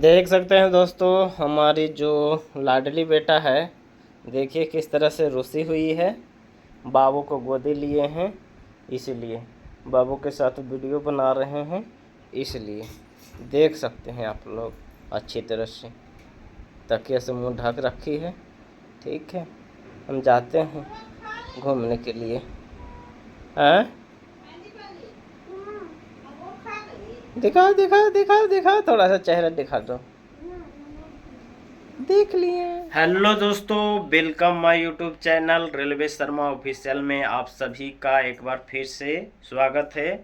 देख सकते हैं दोस्तों, हमारी जो लाडली बेटा है, देखिए किस तरह से रुसी हुई है। बाबू को गोदी लिए हैं, इसलिए बाबू के साथ वीडियो बना रहे हैं। इसलिए देख सकते हैं आप लोग अच्छी तरह से तकिया से मुंह ढक रखी है। ठीक है, हम जाते हैं घूमने के लिए। हैं? दिखाओ दिखाओ दिखाओ दिखाओ, थोड़ा सा चेहरा दिखा दो। देख लिए। हेलो दोस्तों, welcome my YouTube channel railway Sharma official में आप सभी का एक बार फिर से स्वागत है।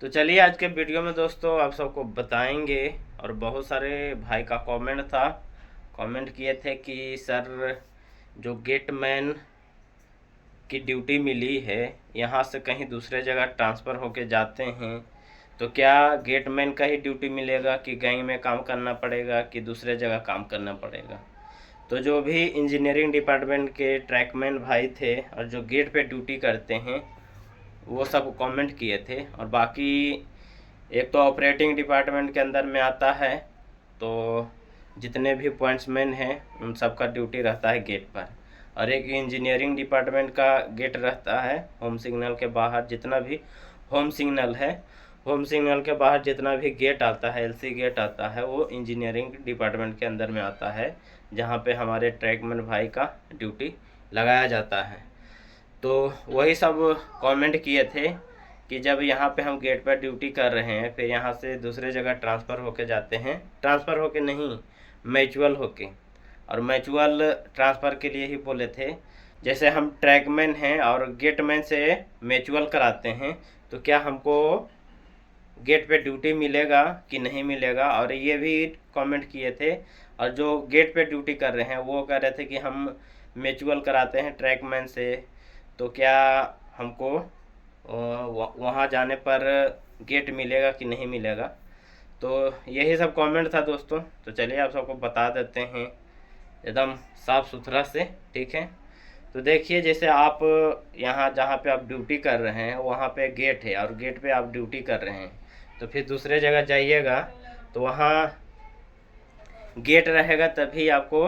तो चलिए आज के वीडियो में दोस्तों आप सबको बताएंगे। और बहुत सारे भाई का कमेंट किए थे कि सर जो गेटमैन की ड्यूटी मिली है, यहाँ से कहीं दूसरे जगह ट्रांसफ़र होके जाते हैं तो क्या गेटमैन का ही ड्यूटी मिलेगा कि गैंग में काम करना पड़ेगा कि दूसरे जगह काम करना पड़ेगा। तो जो भी इंजीनियरिंग डिपार्टमेंट के ट्रैकमैन भाई थे और जो गेट पे ड्यूटी करते हैं वो सब कमेंट किए थे। और बाकी एक तो ऑपरेटिंग डिपार्टमेंट के अंदर में आता है, तो जितने भी पॉइंट्समैन हैं उन सब का ड्यूटी रहता है गेट पर। और एक इंजीनियरिंग डिपार्टमेंट का गेट रहता है होम सिग्नल के बाहर। जितना भी होम सिग्नल है, होम सिग्नल के बाहर जितना भी गेट आता है, एलसी गेट आता है, वो इंजीनियरिंग डिपार्टमेंट के अंदर में आता है, जहाँ पे हमारे ट्रैकमैन भाई का ड्यूटी लगाया जाता है। तो वही सब कमेंट किए थे कि जब यहाँ पे हम गेट पर ड्यूटी कर रहे हैं, फिर यहाँ से दूसरे जगह ट्रांसफ़र होके जाते हैं, ट्रांसफ़र होके नहीं, म्यूचुअल होके। और म्यूचुअल ट्रांसफ़र के लिए ही बोले थे। जैसे हम ट्रैकमैन हैं और गेटमैन से म्यूचुअल कराते हैं, तो क्या हमको गेट पे ड्यूटी मिलेगा कि नहीं मिलेगा। और ये भी कमेंट किए थे। और जो गेट पे ड्यूटी कर रहे हैं वो कह रहे थे कि हम म्यूचुअल कराते हैं ट्रैकमैन से, तो क्या हमको वहाँ जाने पर गेट मिलेगा कि नहीं मिलेगा। तो यही सब कमेंट था दोस्तों। तो चलिए आप सबको बता देते हैं एकदम साफ़ सुथरा से। ठीक है, तो देखिए जैसे आप यहाँ जहाँ पे आप ड्यूटी कर रहे हैं वहाँ पे गेट है और गेट पे आप ड्यूटी कर रहे हैं, तो फिर दूसरे जगह जाइएगा तो वहाँ गेट रहेगा तभी आपको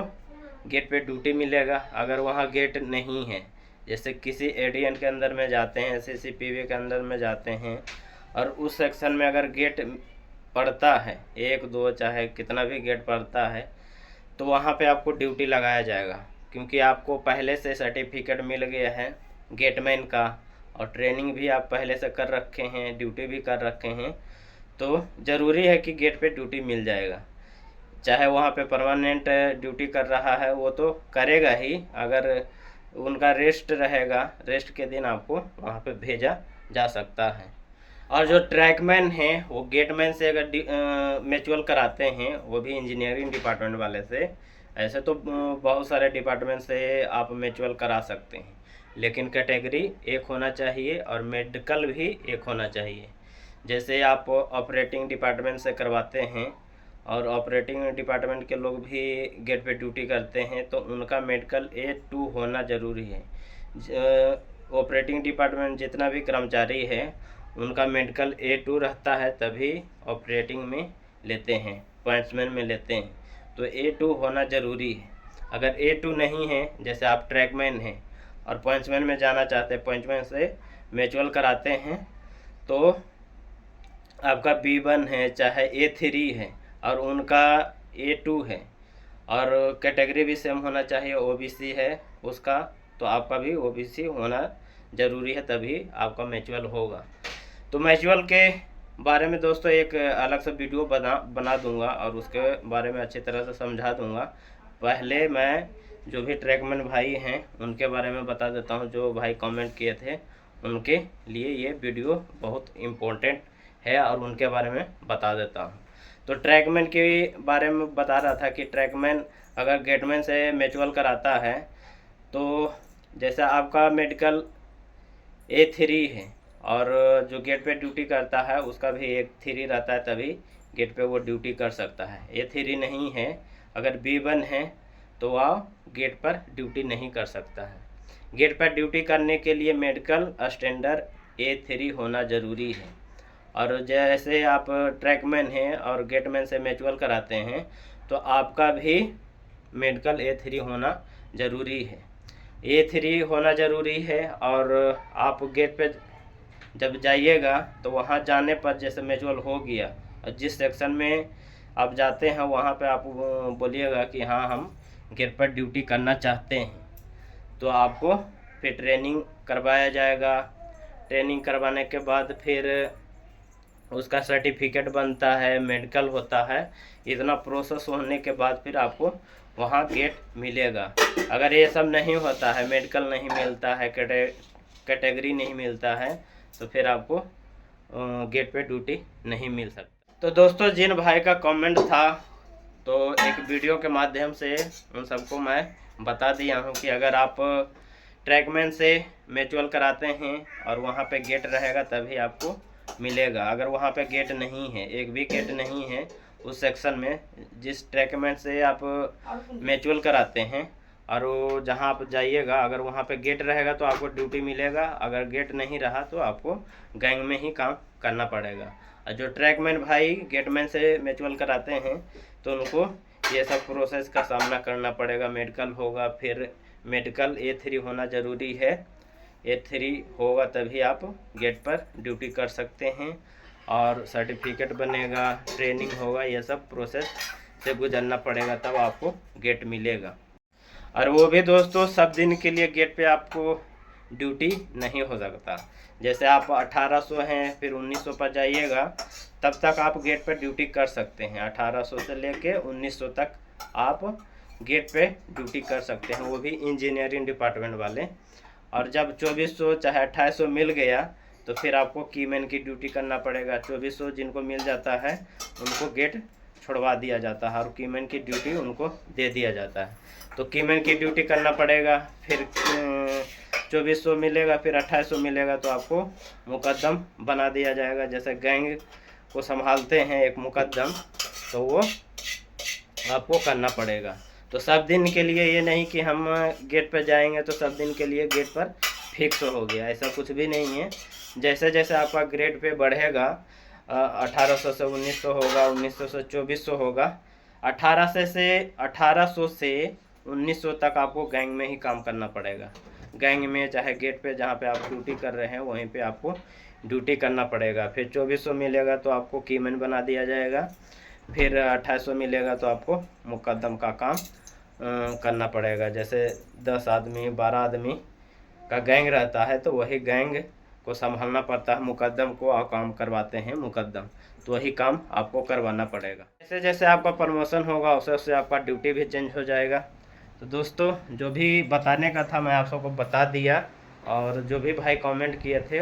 गेट पे ड्यूटी मिलेगा। अगर वहाँ गेट नहीं है, जैसे किसी एडीएन के अंदर में जाते हैं, सीसीपीवी के अंदर में जाते हैं और उस सेक्शन में अगर गेट पड़ता है, 1 2 चाहे कितना भी गेट पड़ता है, तो वहाँ पे आपको ड्यूटी लगाया जाएगा। क्योंकि आपको पहले से सर्टिफिकेट मिल गया है गेटमैन का और ट्रेनिंग भी आप पहले से कर रखे हैं, ड्यूटी भी कर रखे हैं, तो ज़रूरी है कि गेट पे ड्यूटी मिल जाएगा। चाहे वहाँ पे परमानेंट ड्यूटी कर रहा है वो तो करेगा ही, अगर उनका रेस्ट रहेगा, रेस्ट के दिन आपको वहाँ पे भेजा जा सकता है। और जो ट्रैकमैन हैं वो गेटमैन से अगर म्यूचुअल कराते हैं, वो भी इंजीनियरिंग डिपार्टमेंट वाले से, ऐसे तो बहुत सारे डिपार्टमेंट से आप म्यूचुअल करा सकते हैं, लेकिन कैटेगरी एक होना चाहिए और मेडिकल भी एक होना चाहिए। जैसे आप ऑपरेटिंग डिपार्टमेंट से करवाते हैं और ऑपरेटिंग डिपार्टमेंट के लोग भी गेट पे ड्यूटी करते हैं, तो उनका मेडिकल A2 होना ज़रूरी है। ऑपरेटिंग डिपार्टमेंट जितना भी कर्मचारी है उनका मेडिकल A2 रहता है, तभी ऑपरेटिंग में लेते हैं, पॉइंट्समैन में लेते हैं। तो A2 होना ज़रूरी है। अगर A2 नहीं है, जैसे आप ट्रैकमैन हैं और पॉइंट्समैन में जाना चाहते हैं, पॉइंट्समैन से म्यूचुअल कराते हैं, तो आपका B1 है चाहे A3 है और उनका A2 है और कैटेगरी भी सेम होना चाहिए, OBC है उसका, तो आपका भी OBC होना ज़रूरी है, तभी आपका म्यूचुअल होगा। तो म्यूचुअल के बारे में दोस्तों एक अलग से वीडियो बना दूंगा और उसके बारे में अच्छी तरह से समझा दूंगा। पहले मैं जो भी ट्रैकमैन भाई हैं उनके बारे में बता देता हूं। जो भाई कमेंट किए थे उनके लिए ये वीडियो बहुत इम्पोर्टेंट है और उनके बारे में बता देता हूँ। तो ट्रैकमैन के बारे में बता रहा था कि ट्रैकमैन अगर गेटमैन से म्यूचुअल कराता है, तो जैसा आपका मेडिकल A3 है और जो गेट पे ड्यूटी करता है उसका भी A3 रहता है, तभी गेट पे वो ड्यूटी कर सकता है। A3 नहीं है, अगर B1 है तो वह गेट पर ड्यूटी नहीं कर सकता है। गेट पर ड्यूटी करने के लिए मेडिकल स्टैंडर्ड A3 होना ज़रूरी है। और जैसे आप ट्रैकमैन हैं और गेटमैन से म्यूचुअल कराते हैं तो आपका भी मेडिकल A3 होना ज़रूरी है। A3 होना ज़रूरी है। और आप गेट पे जब जाइएगा तो वहाँ जाने पर जैसे म्यूचुअल हो गया और जिस सेक्शन में आप जाते हैं वहाँ पे आप बोलिएगा कि हाँ हम गेट पर ड्यूटी करना चाहते हैं, तो आपको फिर ट्रेनिंग करवाया जाएगा। ट्रेनिंग करवाने के बाद फिर उसका सर्टिफिकेट बनता है, मेडिकल होता है। इतना प्रोसेस होने के बाद फिर आपको वहाँ गेट मिलेगा। अगर ये सब नहीं होता है, मेडिकल नहीं मिलता है, कैटेगरी नहीं मिलता है, तो फिर आपको गेट पे ड्यूटी नहीं मिल सकता। तो दोस्तों, जिन भाई का कमेंट था तो एक वीडियो के माध्यम से उन सबको मैं बता दिया हूँ कि अगर आप ट्रैकमैन से म्यूचुअल कराते हैं और वहाँ पे गेट रहेगा तभी आपको मिलेगा। अगर वहाँ पे गेट नहीं है, एक भी गेट नहीं है उस सेक्शन में, जिस ट्रैकमैन से आप म्यूचुअल कराते हैं और वो जहाँ आप जाइएगा अगर वहाँ पे गेट रहेगा तो आपको ड्यूटी मिलेगा। अगर गेट नहीं रहा तो आपको गैंग में ही काम करना पड़ेगा। और जो ट्रैकमैन भाई गेटमैन से म्यूचुअल कराते हैं तो उनको ये सब प्रोसेस का सामना करना पड़ेगा। मेडिकल होगा, फिर मेडिकल A3 होना ज़रूरी है। A3 होगा तभी आप गेट पर ड्यूटी कर सकते हैं और सर्टिफिकेट बनेगा, ट्रेनिंग होगा, ये सब प्रोसेस से गुजरना पड़ेगा तब आपको गेट मिलेगा। और वो भी दोस्तों सब दिन के लिए गेट पे आपको ड्यूटी नहीं हो सकता। जैसे आप 1800 हैं फिर 1900 पर जाइएगा तब तक आप गेट पर ड्यूटी कर सकते हैं। 1800 से लेके 1900 तक आप गेट पे ड्यूटी कर सकते हैं, वो भी इंजीनियरिंग डिपार्टमेंट वाले। और जब 2400 चाहे 2800 मिल गया तो फिर आपको कीमैन की ड्यूटी करना पड़ेगा। 2400 जिनको मिल जाता है उनको गेट छुड़वा दिया जाता है और कीमैन की ड्यूटी उनको दे दिया जाता है। तो कीमैन की ड्यूटी करना पड़ेगा। फिर 2400 मिलेगा, फिर 2800 मिलेगा तो आपको मुकद्दम बना दिया जाएगा। जैसे गैंग को संभालते हैं एक मुकद्दम, तो वो आपको करना पड़ेगा। तो सब दिन के लिए ये नहीं कि हम गेट पर जाएंगे तो सब दिन के लिए गेट पर फिक्स हो गया, ऐसा कुछ भी नहीं है। जैसे जैसे आपका ग्रेड पे बढ़ेगा 1800 से 1900 होगा, 1900 से 2400 होगा, 1800 से 1900 तक आपको गैंग में ही काम करना पड़ेगा। गैंग में चाहे गेट पे जहाँ पे आप ड्यूटी कर रहे हैं वहीं पे आपको ड्यूटी करना पड़ेगा। फिर 2400 मिलेगा तो आपको कीमैन बना दिया जाएगा। फिर 2800 मिलेगा तो आपको मुकद्दम का काम करना पड़ेगा। जैसे 10 आदमी 12 आदमी का गैंग रहता है तो वही गैंग को संभालना पड़ता है, मुकद्दम को और काम करवाते हैं मुकद्दम, तो वही काम आपको करवाना पड़ेगा। जैसे जैसे आपका प्रमोशन होगा वैसे वैसे आपका ड्यूटी भी चेंज हो जाएगा। तो दोस्तों, जो भी बताने का था मैं आप सबको बता दिया। और जो भी भाई कमेंट किए थे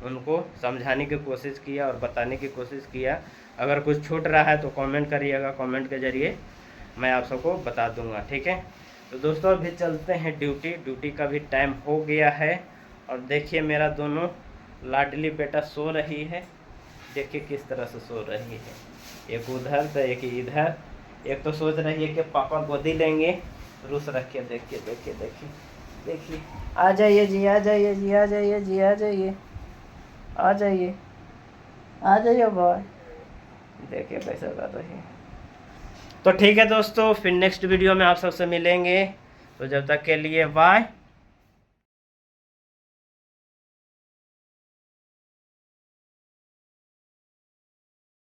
उनको समझाने की कोशिश किया और बताने की कोशिश किया। अगर कुछ छूट रहा है तो कमेंट करिएगा, कमेंट के ज़रिए मैं आप सबको बता दूंगा, ठीक है। तो दोस्तों, अभी चलते हैं ड्यूटी का भी टाइम हो गया है। और देखिए मेरा दोनों लाडली बेटा सो रही है, देखिए किस तरह से सो रही है। एक उधर तो एक इधर। एक तो सोच रही है कि पापा गोदी लेंगे, रूस रख के देखिए देखिए देखिए देखिए। आ जाइए जी, आ जाइए जी, आ जाइए जी, आ जाइए, आ जाइए, आ जाइए बॉय। देखिए कैसा कर रही है। तो ठीक है दोस्तों, फिर नेक्स्ट वीडियो में आप सबसे मिलेंगे। तो जब तक के लिए बाय।